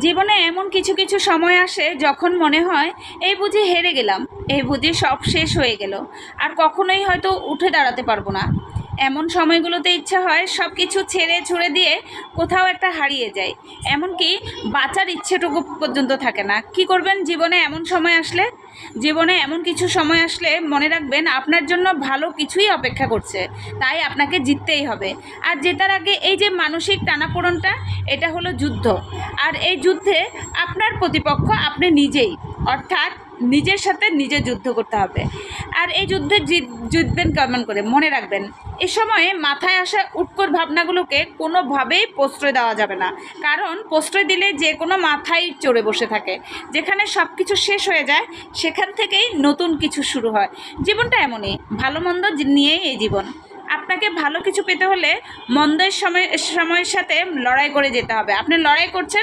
জীবনে এমন কিছু কিছু সময় আসে যখন মনে হয় এই বুঝি হেরে গেলাম, এই বুঝি সব শেষ হয়ে গেল, আর কখনোই হয়তো উঠে দাঁড়াতে পারবো না। এমন সময়গুলোতে ইচ্ছা হয় সব কিছু ছেড়ে ছুড়ে দিয়ে কোথাও একটা হারিয়ে যায়, এমনকি বাঁচার ইচ্ছেটুকু পর্যন্ত থাকে না। কি করবেন জীবনে এমন সময় আসলে? জীবনে এমন কিছু সময় আসলে মনে রাখবেন আপনার জন্য ভালো কিছুই অপেক্ষা করছে, তাই আপনাকে জিততেই হবে। আর জেতার আগে এই যে মানসিক টানাপোড়েনটা, এটা হলো যুদ্ধ। আর এই যুদ্ধে আপনার প্রতিপক্ষ আপনি নিজেই, অর্থাৎ নিজের সাথে নিজে যুদ্ধ করতে হবে। আর এই যুদ্ধে জিতবেন কেমন করে? মনে রাখবেন, এ সময়ে মাথায় আসা উৎকট ভাবনাগুলোকে কোনোভাবেই প্রশ্রয় দেওয়া যাবে না, কারণ প্রশ্রয় দিলে যে কোনো মাথায় চড়ে বসে থাকে। যেখানে সব কিছু শেষ হয়ে যায় সেখান থেকেই নতুন কিছু শুরু হয়। জীবনটা এমনই, ভালো মন্দ নিয়েই এই জীবন। আপনাকে ভালো কিছু পেতে হলে মন্দের সময়ের সাথে লড়াই করে যেতে হবে। আপনি লড়াই করছেন,